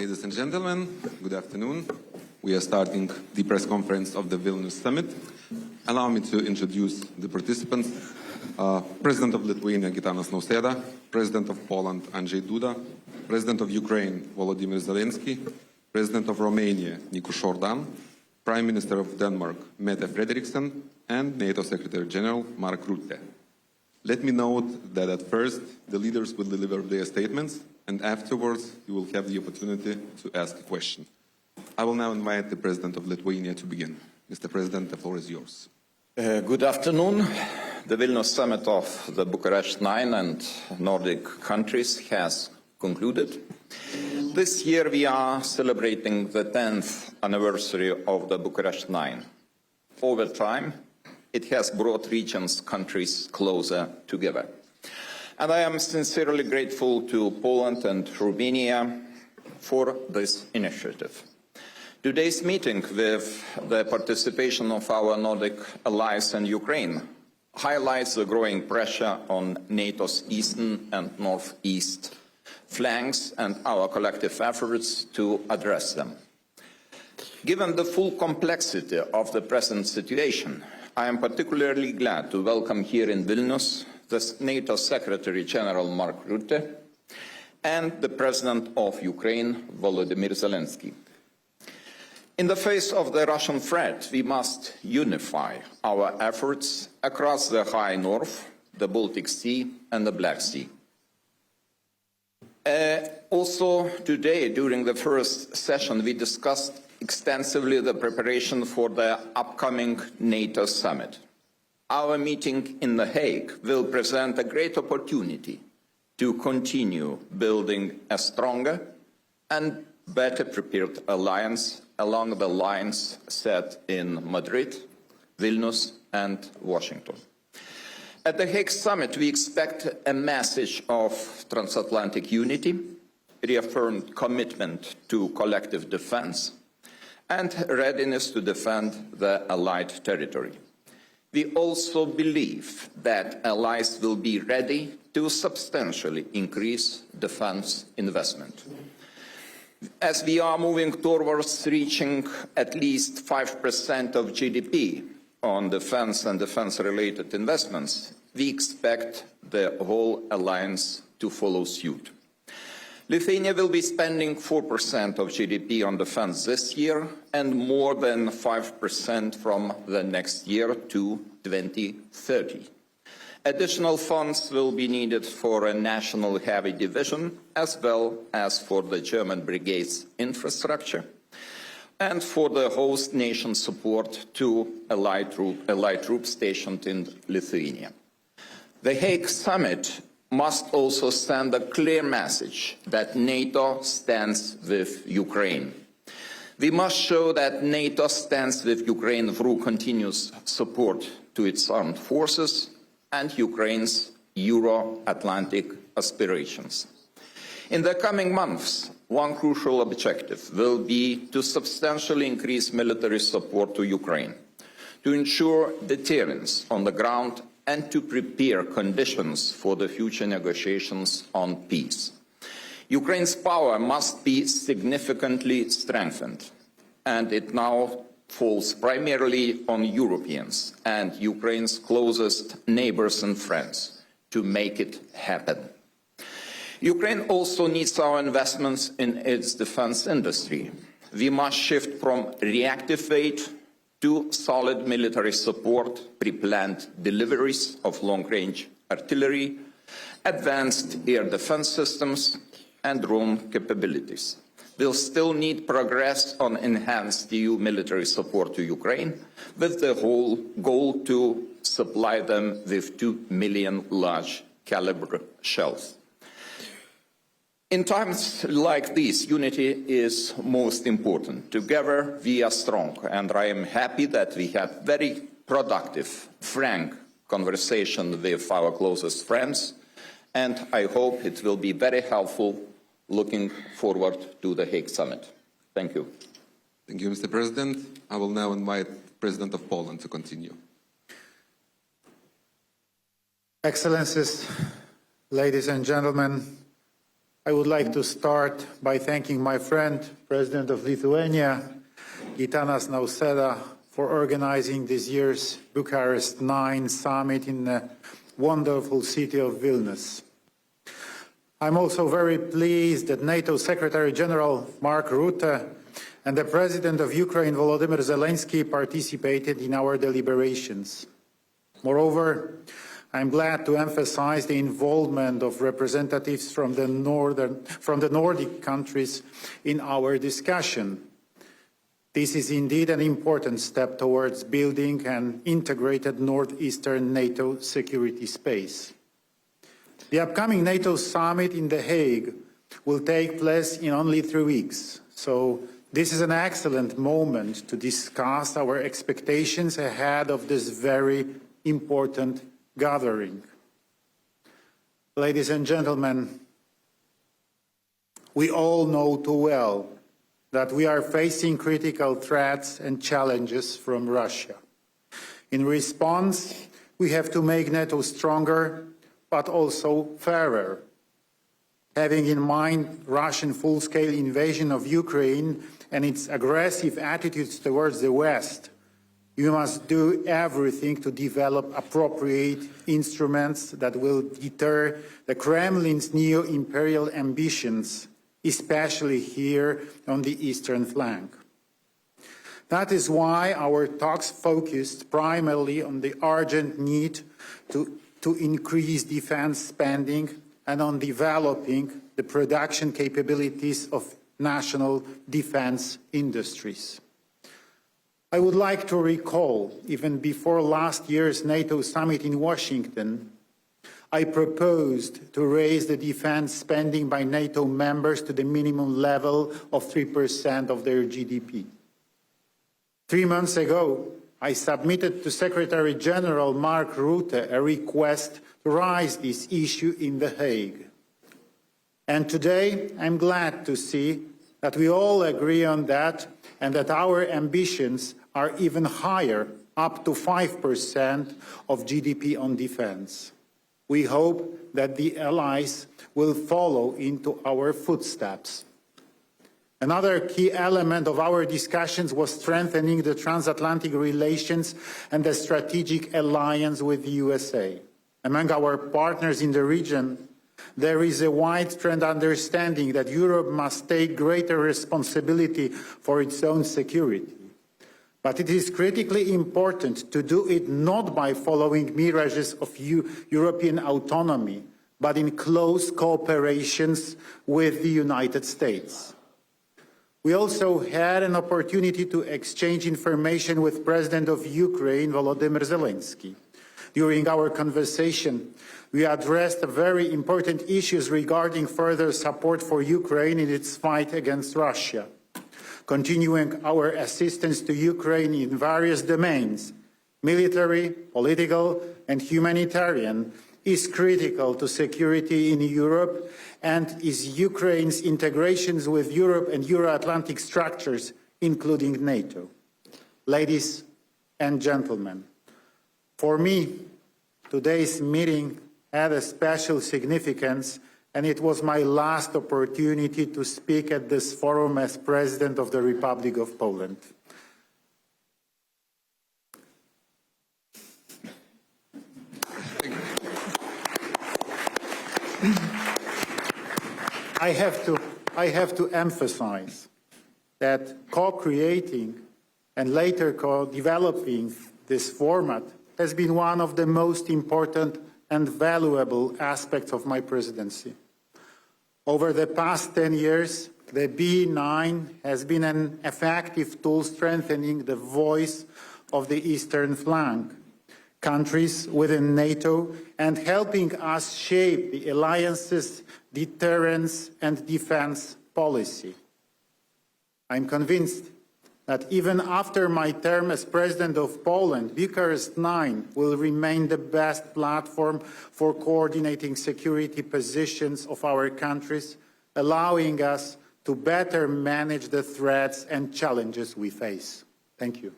Ladies and gentlemen, good afternoon. We are starting the press conference of the Vilnius Summit. Allow me to introduce the participants. President of Lithuania, Gitanas Nausėda, President of Poland, Andrzej Duda, President of Ukraine, Volodymyr Zelenskyy, President of Romania, Nicușor, Prime Minister of Denmark, Mette Frederiksen, and NATO Secretary General, Mr Rutte. Let me note that at first, the leaders will deliver their statements, and afterwards, you will have the opportunity to ask a question. I will now invite the President of Lithuania to begin. Mr. President, the floor is yours. Good afternoon. The Vilnius Summit of the Bucharest 9 and Nordic countries has concluded. This year we are celebrating the 10th anniversary of the Bucharest 9. Over time, it has brought region's countries closer together. And I am sincerely grateful to Poland and Romania for this initiative. Today's meeting, with the participation of our Nordic allies and Ukraine, highlights the growing pressure on NATO's eastern and northeast flanks and our collective efforts to address them. Given the full complexity of the present situation, I am particularly glad to welcome here in Vilnius the NATO Secretary General Mr Rutte and the President of Ukraine, Volodymyr Zelenskyy. In the face of the Russian threat, we must unify our efforts across the High North, the Baltic Sea and the Black Sea. Also today, during the first session, we discussed extensively the preparation for the upcoming NATO Summit. Our meeting in The Hague will present a great opportunity to continue building a stronger and better prepared alliance along the lines set in Madrid, Vilnius and Washington. At the Hague Summit, we expect a message of transatlantic unity, reaffirmed commitment to collective defense, and readiness to defend the allied territory. We also believe that allies will be ready to substantially increase defense investment. As we are moving towards reaching at least 5% of GDP on defense and defense-related investments, we expect the whole alliance to follow suit. Lithuania will be spending 4% of GDP on defense this year and more than 5% from the next year to 2030. Additional funds will be needed for a national heavy division, as well as for the German brigade's infrastructure, and for the host nation support to allied troops stationed in Lithuania. The Hague Summit must also send a clear message that NATO stands with Ukraine. We must show that NATO stands with Ukraine through continuous support to its armed forces and Ukraine's Euro-Atlantic aspirations. In the coming months, one crucial objective will be to substantially increase military support to Ukraine, to ensure deterrence on the ground and to prepare conditions for the future negotiations on peace. Ukraine's power must be significantly strengthened, and it now falls primarily on Europeans and Ukraine's closest neighbors and friends to make it happen. Ukraine also needs our investments in its defense industry. We must shift from reactive aid to solid military support, pre-planned deliveries of long-range artillery, advanced air defense systems, and drone capabilities. We'll still need progress on enhanced EU military support to Ukraine, with the whole goal to supply them with 2 million large-caliber shells. In times like these, unity is most important. Together we are strong, and I am happy that we had very productive, frank conversation with our closest friends, and I hope it will be very helpful looking forward to the Hague Summit. Thank you. Thank you, Mr. President. I will now invite the President of Poland to continue. Excellencies, ladies and gentlemen, I would like to start by thanking my friend, President of Lithuania, Gitanas Nausėda, for organizing this year's Bucharest 9 summit in the wonderful city of Vilnius. I'm also very pleased that NATO Secretary General Mr Rutte and the President of Ukraine, Volodymyr Zelenskyy, participated in our deliberations. Moreover, I'm glad to emphasize the involvement of representatives from the Nordic countries in our discussion. This is indeed an important step towards building an integrated northeastern NATO security space. The upcoming NATO summit in The Hague will take place in only 3 weeks, so this is an excellent moment to discuss our expectations ahead of this very important gathering. Ladies and gentlemen, we all know too well that we are facing critical threats and challenges from Russia. In response, we have to make NATO stronger, but also fairer. Having in mind Russian full-scale invasion of Ukraine and its aggressive attitudes towards the West, you must do everything to develop appropriate instruments that will deter the Kremlin's neo-imperial ambitions, especially here on the eastern flank. That is why our talks focused primarily on the urgent need to increase defense spending and on developing the production capabilities of national defense industries. I would like to recall, even before last year's NATO summit in Washington, I proposed to raise the defense spending by NATO members to the minimum level of 3% of their GDP. 3 months ago, I submitted to Secretary General Mr Rutte a request to raise this issue in The Hague. And today, I'm glad to see that we all agree on that and that our ambitions are even higher, up to 5% of GDP on defense. We hope that the allies will follow into our footsteps. Another key element of our discussions was strengthening the transatlantic relations and the strategic alliance with the USA. Among our partners in the region, there is a widespread understanding that Europe must take greater responsibility for its own security. But it is critically important to do it not by following mirages of European autonomy, but in close cooperation with the United States. We also had an opportunity to exchange information with President of Ukraine, Volodymyr Zelenskyy. During our conversation, we addressed very important issues regarding further support for Ukraine in its fight against Russia. Continuing our assistance to Ukraine in various domains, military, political, and humanitarian, is critical to security in Europe and is Ukraine's integrations with Europe and Euro-Atlantic structures, including NATO. Ladies and gentlemen, for me, today's meeting had a special significance, and it was my last opportunity to speak at this forum as President of the Republic of Poland. I have to emphasize that co-creating and later co-developing this format has been one of the most important and valuable aspects of my presidency. Over the past 10 years, the B9 has been an effective tool strengthening the voice of the eastern flank, countries within NATO, and helping us shape the alliance's deterrence and defense policy. I'm convinced that even after my term as President of Poland, Bucharest 9 will remain the best platform for coordinating security positions of our countries, allowing us to better manage the threats and challenges we face. Thank you.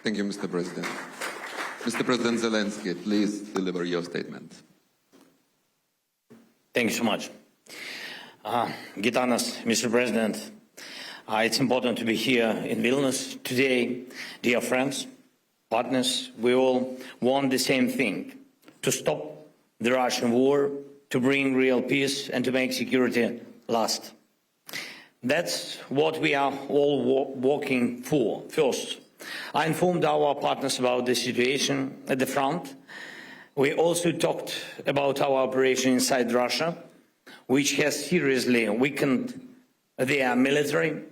Thank you, Mr. President. Mr. President Zelenskyy, please deliver your statement. Thank you so much. Gitanas, Mr. President, it's important to be here in Vilnius today. Dear friends, partners, we all want the same thing: to stop the Russian war, to bring real peace, and to make security last. That's what we are all working for. First, I informed our partners about the situation at the front. We also talked about our operation inside Russia, which has seriously weakened their military.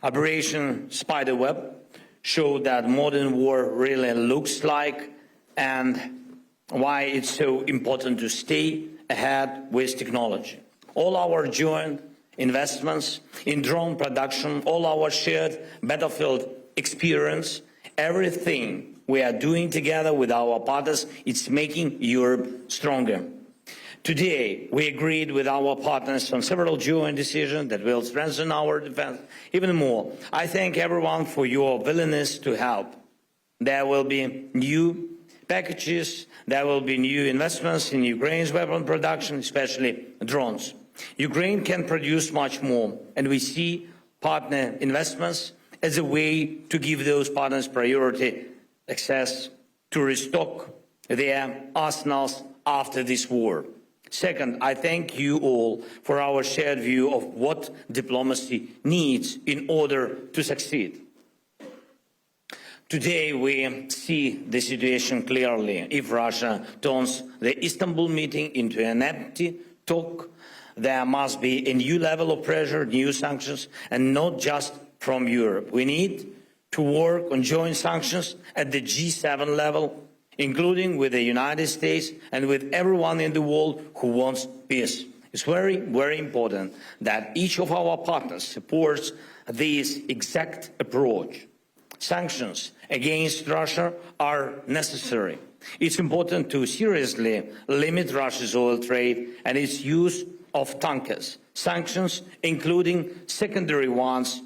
Operation Spiderweb showed that modern war really looks like, and why it's so important to stay ahead with technology. All our joint investments in drone production, all our shared battlefield experience, everything we are doing together with our partners, it's making Europe stronger. Today, we agreed with our partners on several joint decisions that will strengthen our defense even more. I thank everyone for your willingness to help. There will be new packages, there will be new investments in Ukraine's weapon production, especially drones. Ukraine can produce much more, and we see partner investments as a way to give those partners priority access to restock their arsenals after this war. Second, I thank you all for our shared view of what diplomacy needs in order to succeed. Today we see the situation clearly. If Russia turns the Istanbul meeting into an empty talk, there must be a new level of pressure, new sanctions, and not just from Europe. We need to work on joint sanctions at the G7 level, including with the United States and with everyone in the world who wants peace. It's very, very important that each of our partners supports this exact approach. Sanctions against Russia are necessary. It's important to seriously limit Russia's oil trade and its use of tankers. Sanctions, including secondary ones,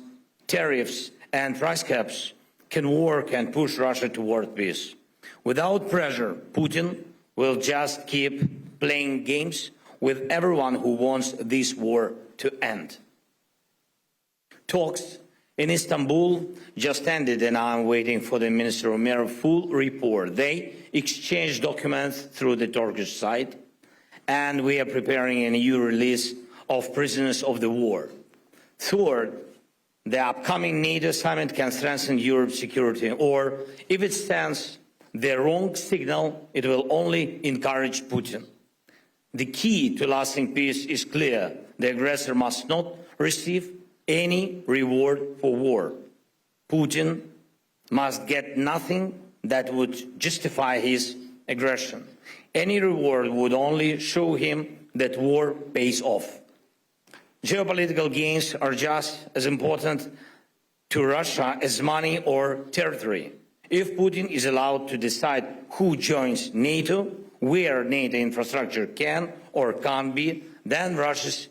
tariffs and price caps, can work and push Russia toward peace. Without pressure, Putin will just keep playing games with everyone who wants this war to end. Talks in Istanbul just ended, and I'm waiting for the Minister Romania's full report. They exchanged documents through the Turkish side, and we are preparing a new release of prisoners of the war. Third, the upcoming NATO summit can strengthen Europe's security, or if it sends the wrong signal, it will only encourage Putin. The key to lasting peace is clear. The aggressor must not receive any reward for war. Putin must get nothing that would justify his aggression. Any reward would only show him that war pays off. Geopolitical gains are just as important to Russia as money or territory. If Putin is allowed to decide who joins NATO, where NATO infrastructure can or can't be, then Russia's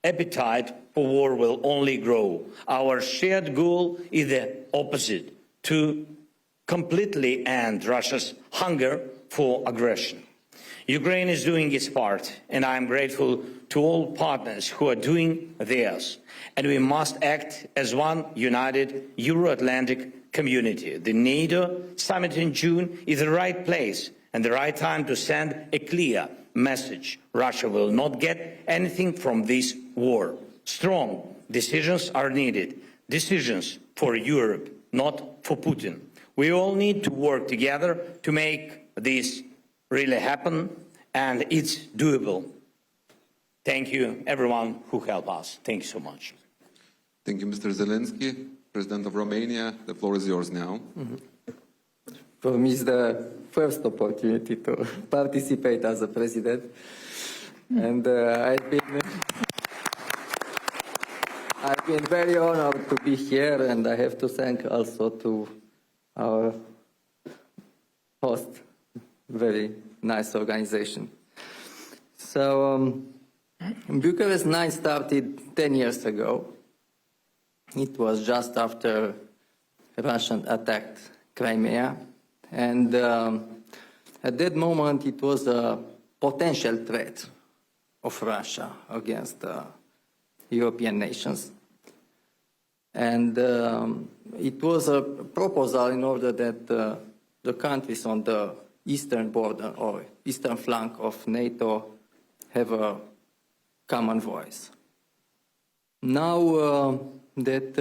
appetite for war will only grow. Our shared goal is the opposite: to completely end Russia's hunger for aggression. Ukraine is doing its part, and I am grateful to all partners who are doing theirs. And we must act as one united Euro-Atlantic community. The NATO summit in June is the right place and the right time to send a clear message. Russia will not get anything from this war. Strong decisions are needed. Decisions for Europe, not for Putin. We all need to work together to make this really happen, and it's doable. Thank you, everyone who helped us. Thank you so much. Thank you, Mr. Zelenskyy, President of Romania. The floor is yours now. For me, it's the first opportunity to participate as a president, and I've been very honored to be here, and I have to thank also to our host, very nice organization. So, Bucharest 9 started 10 years ago. It was just after Russia attacked Crimea, and at that moment it was a potential threat of Russia against European nations. And it was a proposal in order that the countries on the eastern border or eastern flank of NATO have a common voice. Now that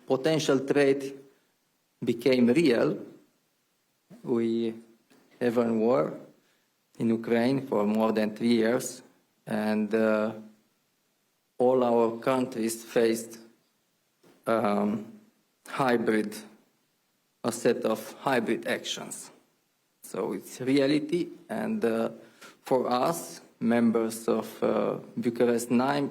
potential threat became real, we have a war in Ukraine for more than 3 years, and all our countries faced a set of hybrid actions. So it's reality, and for us, members of Bucharest 9,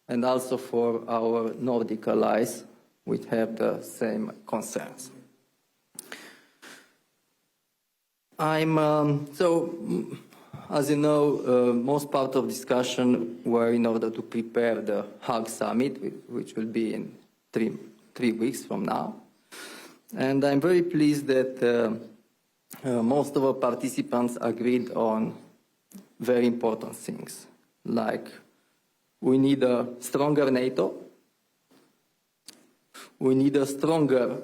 and also for our Nordic allies, we have the same concerns. As you know, most part of discussion were in order to prepare the Hague Summit, which will be in three weeks from now. And I'm very pleased that most of our participants agreed on very important things, like we need a stronger NATO, we need a stronger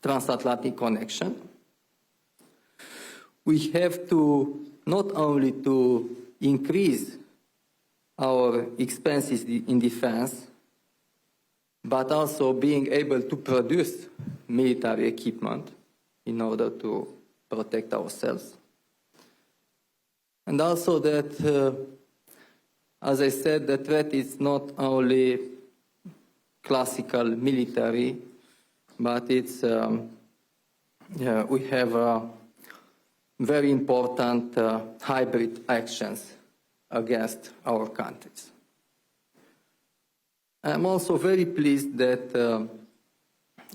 transatlantic connection, we have to not only to increase our expenses in defense, but also being able to produce military equipment in order to protect ourselves. And also that, as I said, the threat is not only classical military, but it's, we have very important hybrid actions against our countries. I'm also very pleased that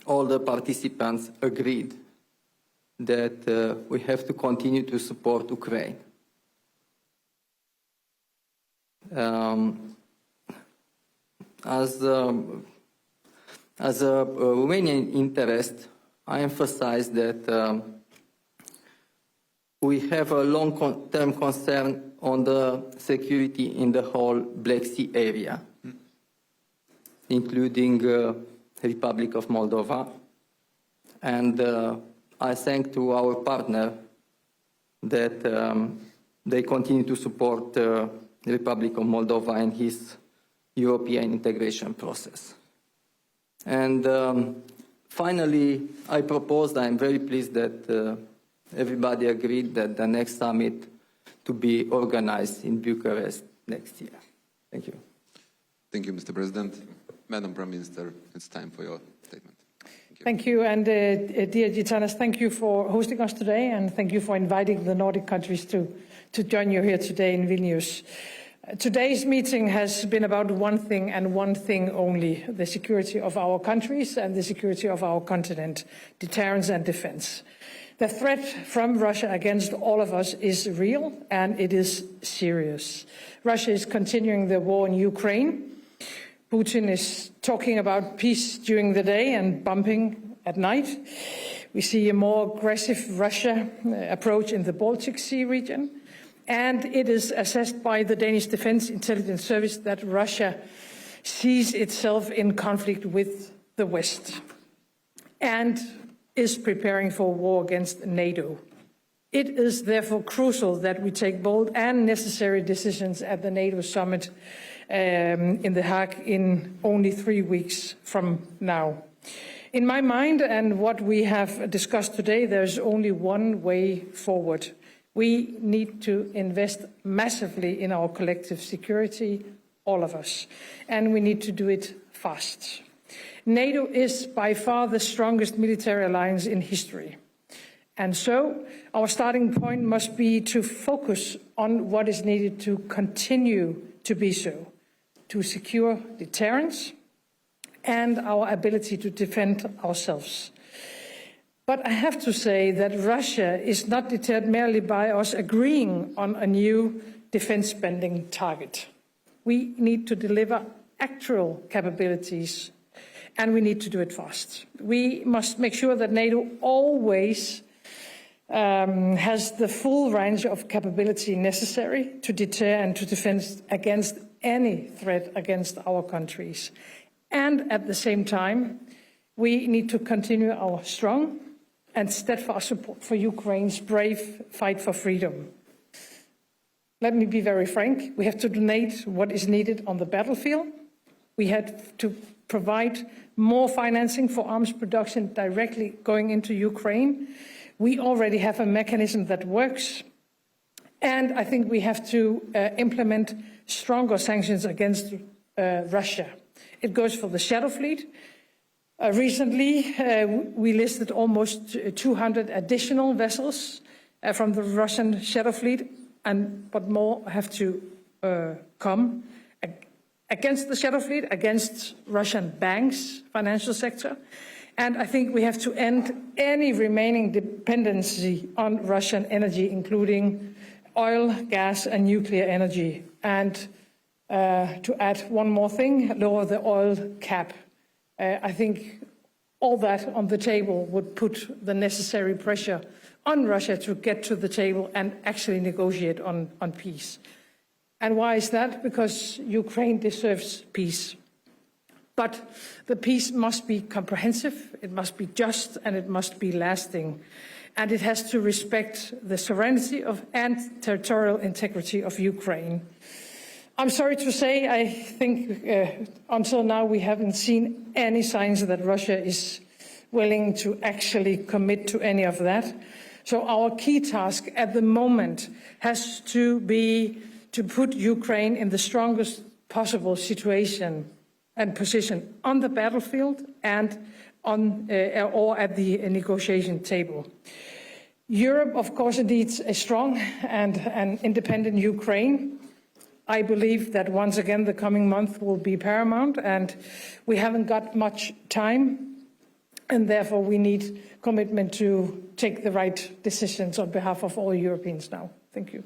all the participants agreed that we have to continue to support Ukraine. As a Romanian interest, I emphasize that we have a long-term concern on the security in the whole Black Sea area, including Republic of Moldova. And I thank to our partner that they continue to support the Republic of Moldova in his European integration process. And finally, I'm very pleased that everybody agreed that the next summit to be organized in Bucharest next year. Thank you. Thank you, Mr. President. Madam Prime Minister, it's time for your statement. Thank you. And dear Gitanas, thank you for hosting us today, and thank you for inviting the Nordic countries to join you here today in Vilnius. Today's meeting has been about one thing and one thing only: the security of our countries and the security of our continent, deterrence and defense. The threat from Russia against all of us is real, and it is serious. Russia is continuing the war in Ukraine. Putin is talking about peace during the day and bombing at night. We see a more aggressive Russia approach in the Baltic Sea region. And it is assessed by the Danish Defense Intelligence Service that Russia sees itself in conflict with the West and is preparing for war against NATO. It is therefore crucial that we take bold and necessary decisions at the NATO Summit in The Hague in only 3 weeks from now. In my mind, and what we have discussed today, there's only one way forward. We need to invest massively in our collective security, all of us, and we need to do it fast. NATO is by far the strongest military alliance in history. And so our starting point must be to focus on what is needed to continue to be so, to secure deterrence and our ability to defend ourselves. But I have to say that Russia is not deterred merely by us agreeing on a new defense spending target. We need to deliver actual capabilities, and we need to do it fast. We must make sure that NATO always has the full range of capability necessary to deter and to defend against any threat against our countries. And at the same time, we need to continue our strong and steadfast support for Ukraine's brave fight for freedom. Let me be very frank, we have to donate what is needed on the battlefield. We have to provide more financing for arms production directly going into Ukraine. We already have a mechanism that works. And I think we have to implement stronger sanctions against Russia. It goes for the Shadow Fleet. Recently, we listed almost 200 additional vessels from the Russian Shadow Fleet, but more have to come against the Shadow Fleet, against Russian banks, financial sector. And I think we have to end any remaining dependency on Russian energy, including oil, gas, and nuclear energy. And to add one more thing, lower the oil cap. I think all that on the table would put the necessary pressure on Russia to get to the table and actually negotiate on peace. And why is that? Because Ukraine deserves peace. But the peace must be comprehensive, it must be just, and it must be lasting. And it has to respect the sovereignty and territorial integrity of Ukraine. I'm sorry to say, I think until now we haven't seen any signs that Russia is willing to actually commit to any of that. So our key task at the moment has to be to put Ukraine in the strongest possible situation and position on the battlefield and or at the negotiation table. Europe, of course, needs a strong and an independent Ukraine. I believe that once again the coming month will be paramount, and we haven't got much time, and therefore we need commitment to take the right decisions on behalf of all Europeans now. Thank you.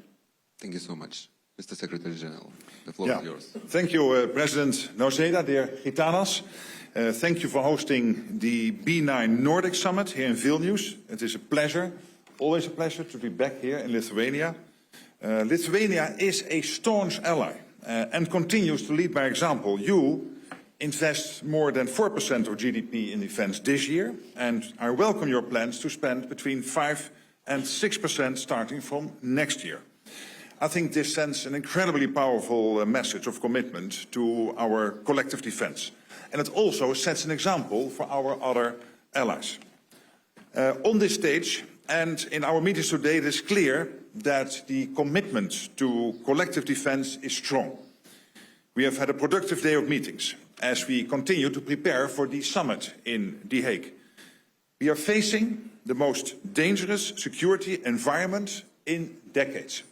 Thank you so much. Mr. Secretary General, the floor is yours. Thank you, President Nausėda, dear Gitanas. Thank you for hosting the B9 Nordic Summit here in Vilnius. It is a pleasure, always a pleasure to be back here in Lithuania. Lithuania is a staunch ally and continues to lead by example. You invest more than 4% of GDP in defense this year, and I welcome your plans to spend between 5 and 6% starting from next year. I think this sends an incredibly powerful message of commitment to our collective defense. And it also sets an example for our other allies. On this stage and in our meetings today, it is clear that the commitment to collective defense is strong. We have had a productive day of meetings as we continue to prepare for the summit in The Hague. We are facing the most dangerous security environment in decades.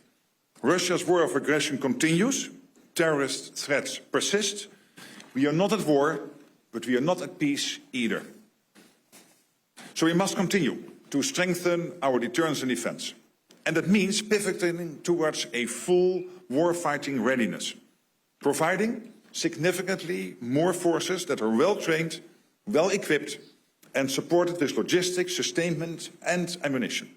Russia's war of aggression continues, terrorist threats persist. We are not at war, but we are not at peace either. So we must continue to strengthen our deterrence and defense. And that means pivoting towards a full war-fighting readiness, providing significantly more forces that are well-trained, well-equipped, and supported with logistics, sustainment, and ammunition.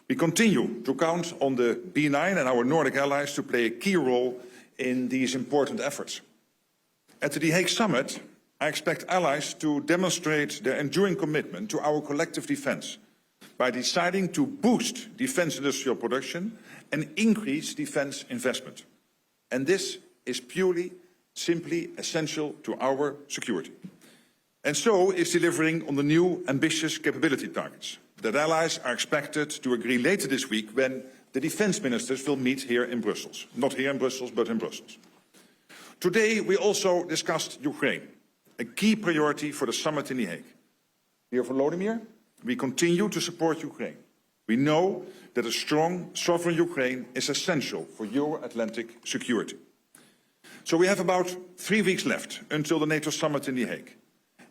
We continue to count on the B9 and our Nordic allies to play a key role in these important efforts. At the Hague Summit, I expect allies to demonstrate their enduring commitment to our collective defense by deciding to boost defense industrial production and increase defense investment. And this is simply essential to our security. And so is delivering on the new ambitious capability targets that allies are expected to agree later this week when the defense ministers will meet here in Brussels. Not here in Brussels, but in Brussels. Today, we also discussed Ukraine, a key priority for the summit in The Hague. Dear Volodymyr, we continue to support Ukraine. We know that a strong, sovereign Ukraine is essential for Euro-Atlantic security. So we have about 3 weeks left until the NATO Summit in The Hague.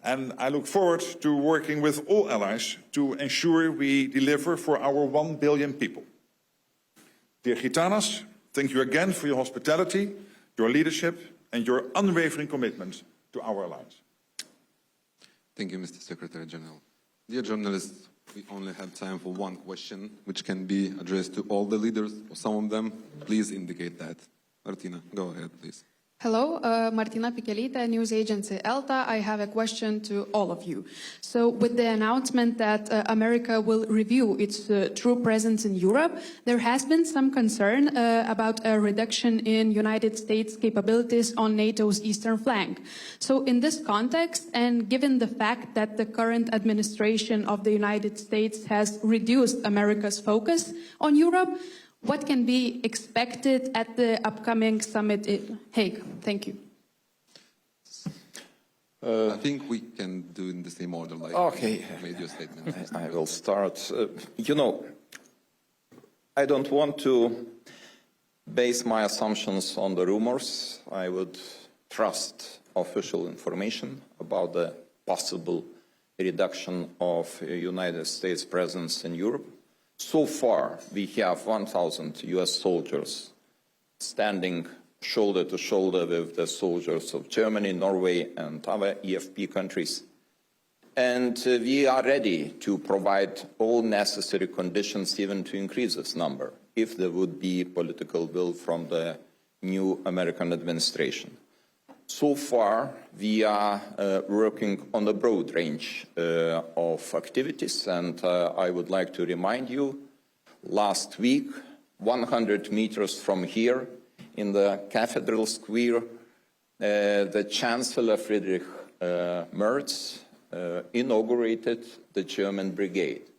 And I look forward to working with all allies to ensure we deliver for our 1 billion people. Dear Gitanas, thank you again for your hospitality, your leadership, and your unwavering commitment to our alliance. Thank you, Mr. Secretary General. Dear journalists, We only have time for one question, which can be addressed to all the leaders, or some of them. Please indicate that. Martina, go ahead, please. Hello, Martina Pichelita, news agency ELTA. I have a question to all of you. So with the announcement that America will review its true presence in Europe, there has been some concern about a reduction in United States capabilities on NATO's eastern flank. So in this context, and given the fact that the current administration of the United States has reduced America's focus on Europe, what can be expected at the upcoming summit in Hague? Thank you. I think we can do in the same order, like Okay. you made your statement. I will start. I don't want to base my assumptions on the rumors. I would trust official information about the possible reduction of United States presence in Europe. So far, we have 1,000 US soldiers standing shoulder to shoulder with the soldiers of Germany, Norway, and other EFP countries. And we are ready to provide all necessary conditions even to increase this number, if there would be political will from the new American administration. So far, we are working on a broad range of activities, and I would like to remind you, last week, 100 meters from here, in the Cathedral Square, the Chancellor Friedrich Merz inaugurated the German brigade.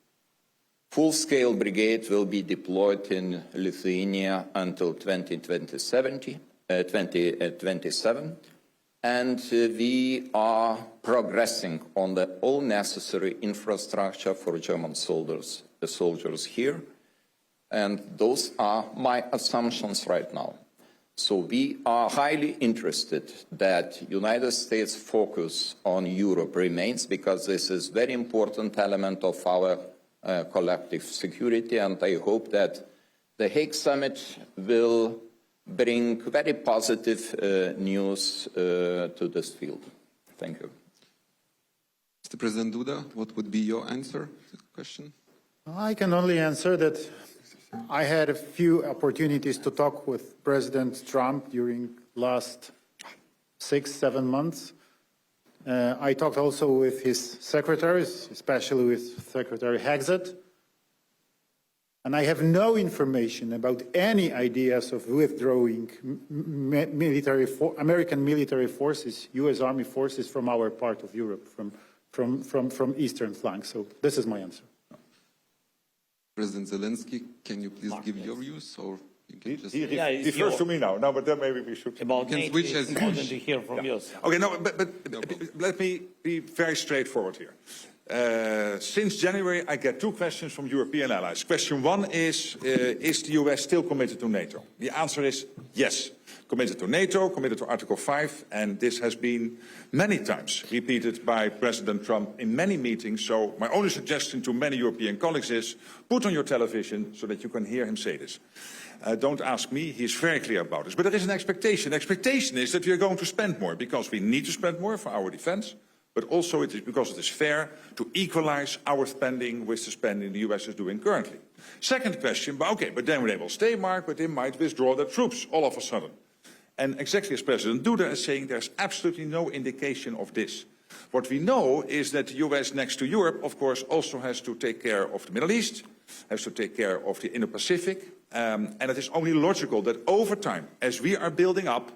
Full-scale brigade will be deployed in Lithuania until 2027. And we are progressing on the all necessary infrastructure for German soldiers, the soldiers here. And those are my assumptions right now. So we are highly interested that United States focus on Europe remains, because this is very important element of our collective security. And I hope that the Hague Summit will bring very positive news to this field. Thank you. Mr. President Duda, what would be your answer to the question? I can only answer that I had a few opportunities to talk with President Trump during last 6-7 months. I talked also with his secretaries, especially with Secretary Hague. And I have no information about any ideas of withdrawing American military forces, U.S. Army forces from our part of Europe, from eastern flank. So this is my answer. President Zelenskyy, can you please give your views, or you can just... He refers to me now. No, but then maybe we should... About can NATO, switch it's as you important wish. to hear from you. Okay, no, but let me be very straightforward here. Since January, I get 2 questions from European allies. Question 1 is the US still committed to NATO? The answer is yes. Committed to NATO, committed to Article 5, and this has been many times repeated by President Trump in many meetings. So my only suggestion to many European colleagues is put on your television so that you can hear him say this. Don't ask me, he's very clear about this. But there is an expectation. The expectation is that we are going to spend more, because we need to spend more for our defense. But also it is because it is fair to equalize our spending with the spending the US is doing currently. Second question, but then they will stay, Mark, but they might withdraw their troops all of a sudden. And exactly as President Duda is saying, there's absolutely no indication of this. What we know is that the US, next to Europe, of course, also has to take care of the Middle East, has to take care of the Indo-Pacific, and it is only logical that over time, as we are building up,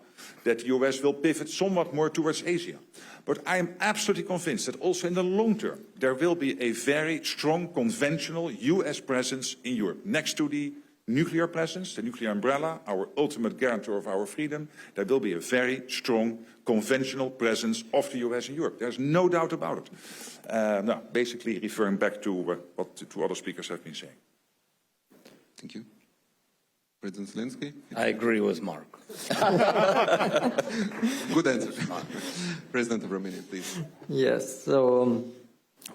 that the US will pivot somewhat more towards Asia. But I am absolutely convinced that also in the long term, there will be a very strong conventional US presence in Europe, next to the nuclear presence, the nuclear umbrella, our ultimate guarantor of our freedom. There will be a very strong conventional presence of the US in Europe. There's no doubt about it. Now, basically referring back to what 2 other speakers have been saying. Thank you. President Zelenskyy? I agree with Mark. Good answer. President of Romania, please. Yes. So,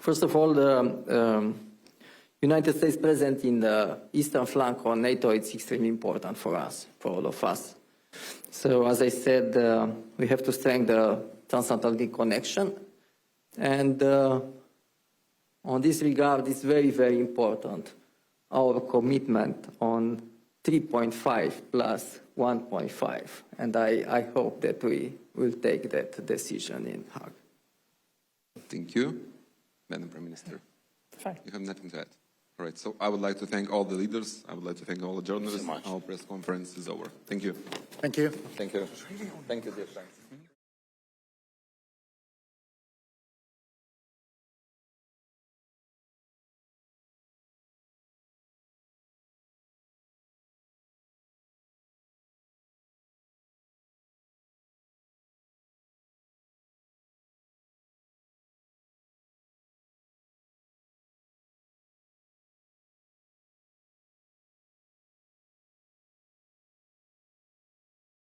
first of all, the United States presence in the eastern flank of NATO is extremely important for us, for all of us. So, as I said, we have to strengthen the transatlantic connection, and On this regard, it's very, very important, our commitment on 3.5 plus 1.5, and I hope that we will take that decision in Hague. Thank you. Madam Prime Minister, Fine. you have nothing to add. All right, so I would like to thank all the leaders. I would like to thank all the journalists. Thank you so much. Our press conference is over. Thank you. Thank you. Thank you. Thank you, dear friends.